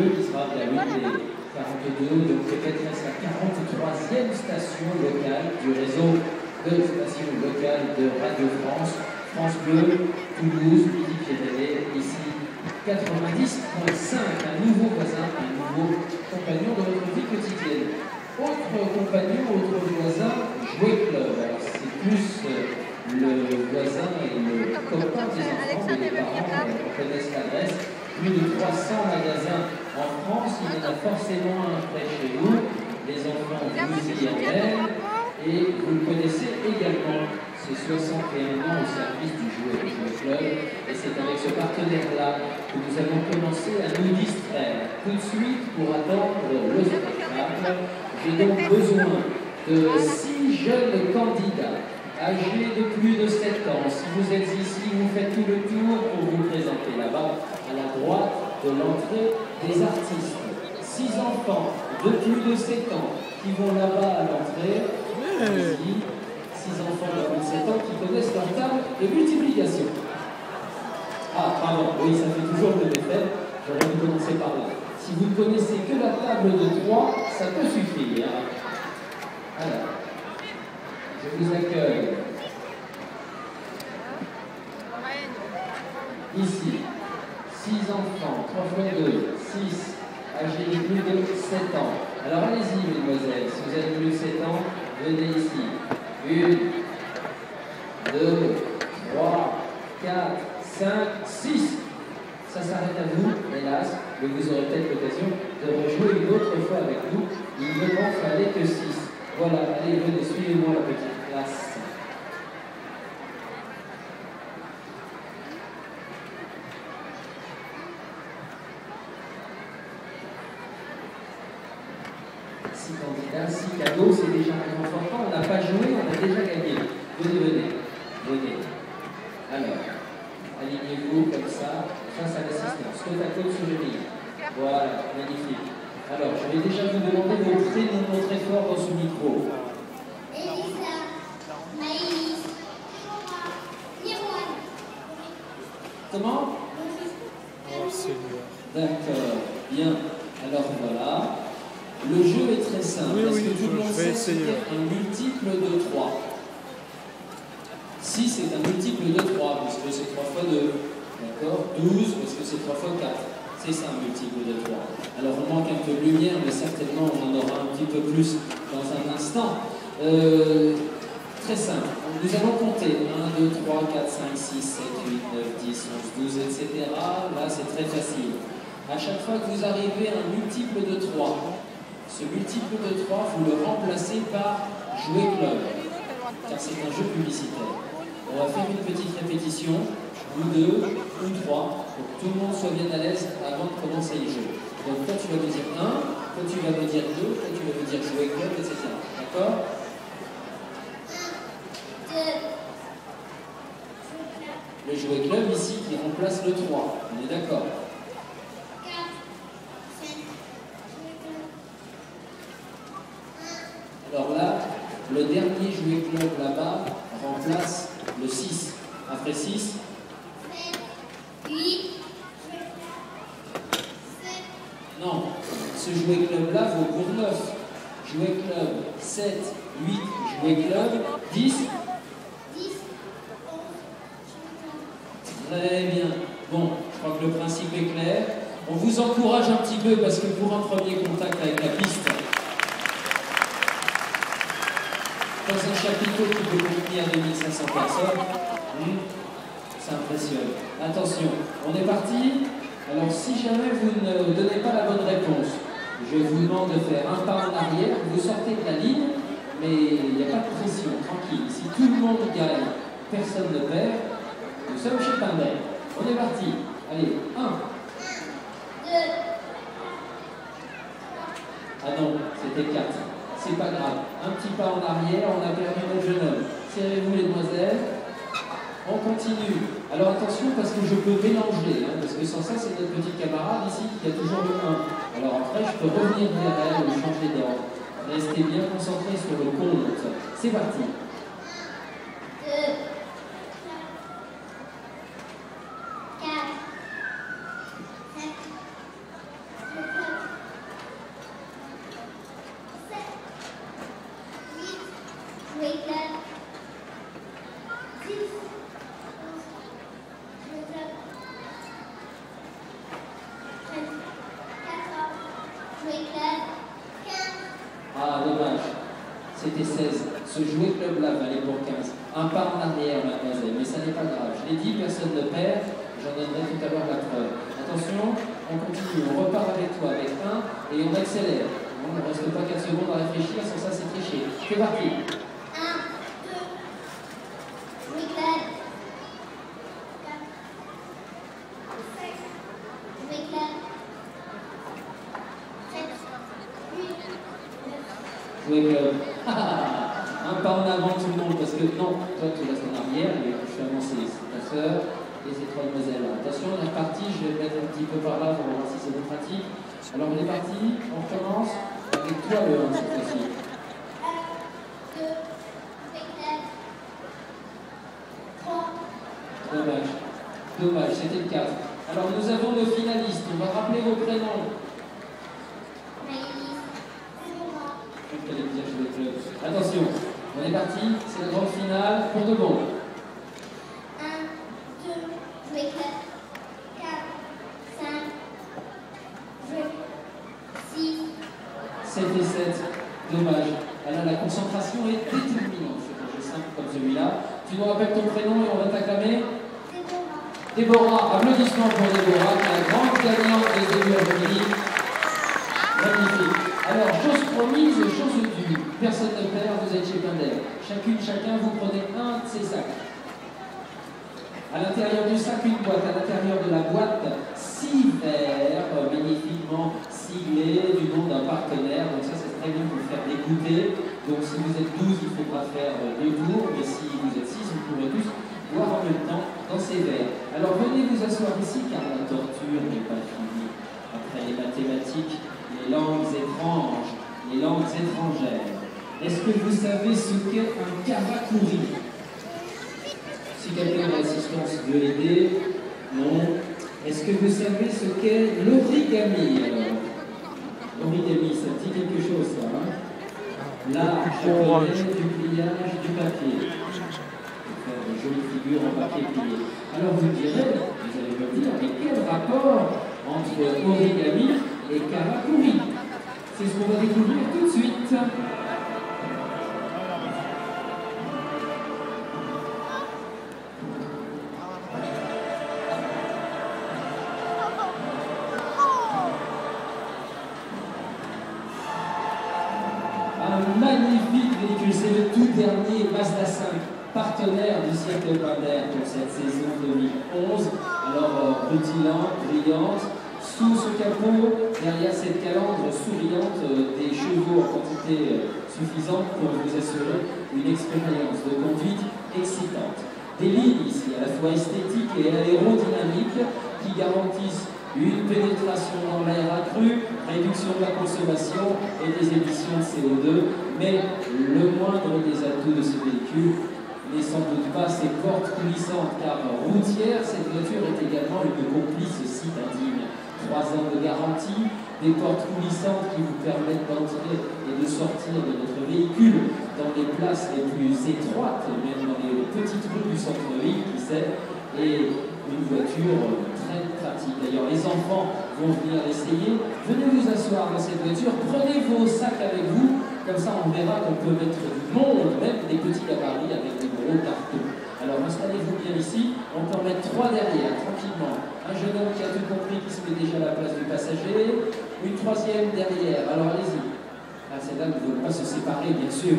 bleue qui sera la route des 42, donc peut-être la 43e station locale du réseau de stations locales de Radio France. France Bleu, Toulouse, Midi-Pyrénées, ici 90.5, un nouveau voisin, un nouveau compagnon de notre vie quotidienne. Autre compagnon, autre voisin, Jouet Club. Alors c'est plus le voisin et le copain des enfants, mais les parents connaissent l'adresse. Plus de 300 magasins en France, il y en a forcément un près chez vous. Les enfants vous y emmènent et vous le connaissez également. C'est 61 ans au service du Jouet Club et c'est avec ce partenaire-là que nous allons commencer à nous distraire. Tout de suite, pour attendre le spectacle, j'ai donc besoin de 6 jeunes candidats âgés de plus de 7 ans. Si vous êtes ici, vous faites tout le tour pour vous présenter là-bas, à la droite de l'entrée des artistes. 6 enfants de plus de 7 ans qui vont là-bas à l'entrée. Ici, 6 enfants de plus de 7 ans qui connaissent leur table de multiplication. Ah, pardon, oui, ça fait toujours le effet. J'aurais dû commencer par là. Si vous ne connaissez que la table de 3, ça peut suffire. Alors, je vous accueille. Ici, 6 enfants, 3 fois 2, 6, âgés de plus de 7 ans. Alors allez-y, mesdemoiselles, si vous avez plus de 7 ans, venez ici. 1, 2, 3, 4, 5, 6. Ça s'arrête à vous, hélas, mais vous aurez peut-être l'occasion de rejouer une autre fois avec nous. Il ne m'en fallait que 6. Voilà, allez, venez, suivez-moi la petite classe. Candidats, 6 cadeaux, c'est déjà un réconfortant. On n'a pas joué, on a déjà gagné. Venez. Alors, alignez-vous comme ça, face à l'assistance. Côte à côte sur le lit. Voilà, magnifique. Alors, je vais déjà vous demander vos prénoms très fort dans ce micro. Elisa, Maïs, Nirwan. Comment? Oh, Seigneur. D'accord, bien. Alors voilà. Le jeu est très simple, oui, parce oui, que tout le monde sait que c'est essayer. un multiple de 3. Si c'est un multiple de 3, parce que c'est 3 fois 2. D'accord? 12, parce que c'est 3 fois 4. C'est ça un multiple de 3. Alors on manque un peu de lumière, mais certainement on en aura un petit peu plus dans un instant. Très simple. Nous allons compter 1, 2, 3, 4, 5, 6, 7, 8, 9, 10, 11, 12, etc. Là c'est très facile. À chaque fois que vous arrivez à un multiple de 3, ce multiple de 3, vous le remplacez par Jouet Club, car c'est un jeu publicitaire. On va faire une petite répétition, ou 2, ou 3, pour que tout le monde soit bien à l'aise avant de commencer le jeu. Donc toi tu vas me dire 1, toi tu vas me dire 2, toi tu vas me dire Jouet Club, etc. D'accord? 1, 2. Le Jouet Club ici qui remplace le 3, on est d'accord? Alors là, le dernier Jouet Club là-bas remplace le 6. Après 6, 8. non, ce Jouet Club-là vaut pour 9. Jouet Club 7, 8, Jouet Club 10. 10. Très bien. Bon, je crois que le principe est clair. On vous encourage un petit peu parce que pour un premier contact avec la piste, dans un chapiteau qui peut contenir 2500 personnes, ça impressionne. Attention, on est parti. Alors si jamais vous ne donnez pas la bonne réponse, je vous demande de faire un pas en arrière, vous sortez de la ligne, mais il n'y a pas de pression, tranquille. Si tout le monde gagne, personne ne perd, nous sommes chez Pimbert. On est parti. Allez, 1. 2. Ah non, c'était 4. C'est pas grave. Un petit pas en arrière, on a perdu notre jeune homme. Serrez-vous les demoiselles. On continue. Alors attention parce que je peux mélanger, parce que sans ça c'est notre petite camarade ici qui a toujours le 1. Alors après je peux revenir vers elle ou changer d'ordre. Restez bien concentrés sur le compte. C'est parti. 2. 4. 5. Ah, dommage. C'était 16. Ce jouet club-là valait pour 15. Un pas en arrière, mademoiselle, mais ça n'est pas grave. Je l'ai dit, personne ne perd. J'en donnerai tout à l'heure la preuve. Attention, on continue. On repart avec toi, avec 1, et on accélère. On ne reste pas 4 secondes à réfléchir, sans ça, c'est tricher. C'est parti. 1, 2, jouer club. 4, 5, jouer club. 7, 8, 9. Jouer club. Un pas en avant tout le monde, parce que non, toi tu restes en arrière, et je suis avancé, c'est ta soeur et ces 3 demoiselles-là. Attention, on est reparti, je vais mettre un petit peu par là pour voir si c'est pratique. Alors on est parti, on recommence avec toi le 1 cette fois-ci. 1, 2, jouer club. 3, Dommage, dommage, c'était le 4. Alors nous avons nos finalistes, on va rappeler vos prénoms. Maëlys, Zéora. Je vais bien jouer le club. Attention, on est parti, c'est la grande finale pour de bon. 1, 2, jouer club. 4, 5, jouer. 6, 7 et 7, dommage. Alors la concentration est déterminante sur un jeu simple comme celui-là. Tu nous rappelles ton prénom et on va t'acclamer. Zéora. Déborah, applaudissements pour Déborah, qui est la grande gagnante des débuts féminines. Magnifique. Alors, chose promise, chose due. Personne ne perd, vous êtes chez Pindel. Chacune, chacun, vous prenez un de ces sacs. À l'intérieur du sac, une boîte. À l'intérieur de la boîte, 6 verres magnifiquement siglés du nom d'un partenaire. Donc ça, c'est très bien pour vous faire dégoûter. Donc si vous êtes 12, il faudra faire 2 tours. Mais si vous êtes 6, vous pourrez tous boire en même temps dans ces verres. Alors venez vous asseoir ici, car la torture n'est pas finie. Après les mathématiques, les langues étranges, les langues étrangères. Est-ce que vous savez ce qu'est un karakuri? Si quelqu'un de l'assistance veut aider, non. Est-ce que vous savez ce qu'est l'origami alors? L'origami, ça dit quelque chose ça, hein? L'art japonais du pliage du papier. Faire de jolies figures en papier plié. Alors vous me direz, vous allez me dire, mais quel rapport entre origami et karakuri? C'est ce qu'on va découvrir tout de suite. Un magnifique véhicule, c'est le tout dernier Mazda 5, partenaire du Cirque Pindel pour cette saison 2011. Alors, rutilante, brillante. Sous ce capot, derrière cette calandre souriante, des chevaux en quantité suffisante pour vous assurer une expérience de conduite excitante. Des lignes ici, à la fois esthétiques et aérodynamiques, qui garantissent une pénétration dans l'air accrue, réduction de la consommation et des émissions de CO2, mais le moindre des atouts de ce véhicule n'est sans doute pas ses portes coulissantes, car routière, cette voiture est également une complice citadine. 3 ans de garantie, des portes coulissantes qui vous permettent d'entrer et de sortir de notre véhicule dans les places les plus étroites, même dans les petites rues du centre-ville, qui sait, et une voiture très pratique. D'ailleurs, les enfants vont venir l'essayer. Venez vous asseoir dans cette voiture, prenez vos sacs avec vous, comme ça on verra qu'on peut mettre du monde, même des petits gabarits avec des gros cartons. Alors installez-vous bien ici, on peut en mettre 3 derrière, tranquillement. Un jeune homme qui a tout compris, qui se met déjà à la place du passager, une 3e derrière, alors allez-y. Ah, celles-là ne veulent pas se séparer, bien sûr,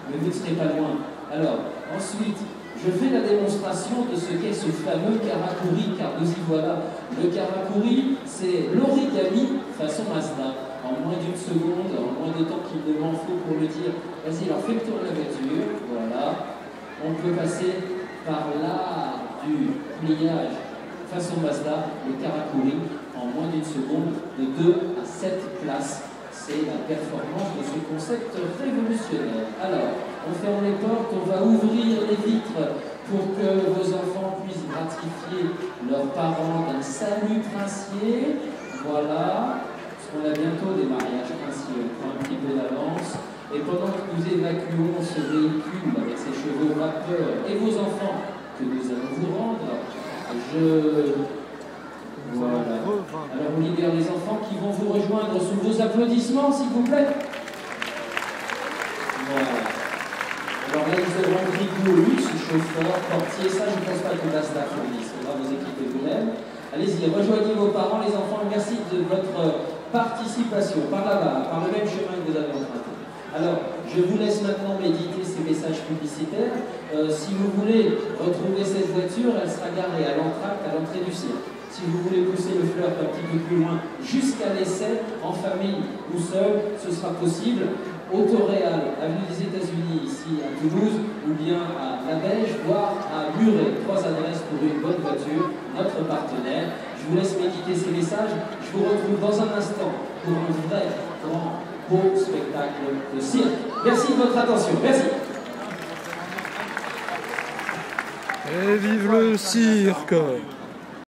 mais vous ne serez pas loin. Alors, ensuite, je fais la démonstration de ce qu'est ce fameux karakuri, car nous y voilà. Le karakuri, c'est l'origami façon Mazda. En moins d'une seconde, en moins de temps qu'il ne m'en faut pour le dire. Vas-y, alors fais le tour de la voiture, voilà. On peut passer par l'art du pliage façon Mazda, le karakuri, en moins d'une seconde, de 2 à 7 places. C'est la performance de ce concept révolutionnaire. Alors, on ferme les portes, on va ouvrir les vitres pour que vos enfants puissent gratifier leurs parents d'un salut princier. Voilà, parce qu'on a bientôt des mariages princiers, on prend un petit peu d'avance. Et pendant que nous évacuons ce véhicule avec ses chevaux vapeur et vos enfants que nous allons vous rendre, voilà. Alors on libère les enfants qui vont vous rejoindre sous vos applaudissements, s'il vous plaît. Alors là, nous aurons frigo, luxe, chauffeur, portier, ça je ne pense pas que Basta fournisse, on va vous équiper vous-même. Allez-y, rejoignez vos parents, les enfants, et merci de votre participation, par là-bas, par le même chemin que vous avez emprunté. Alors, je vous laisse maintenant méditer ces messages publicitaires. Si vous voulez retrouver cette voiture, elle sera garée à l'entracte, à l'entrée du cirque. Si vous voulez pousser le flirt un petit peu plus loin, jusqu'à l'essai, en famille ou seul, ce sera possible. Autoréal, avenue des États-Unis, ici à Toulouse, ou bien à La Belge, voire à Muret. 3 adresses pour une bonne voiture, notre partenaire. Je vous laisse méditer ces messages. Je vous retrouve dans un instant pour un vrai, grand, beau spectacle de cirque. Merci de votre attention. Merci. Et vive le cirque!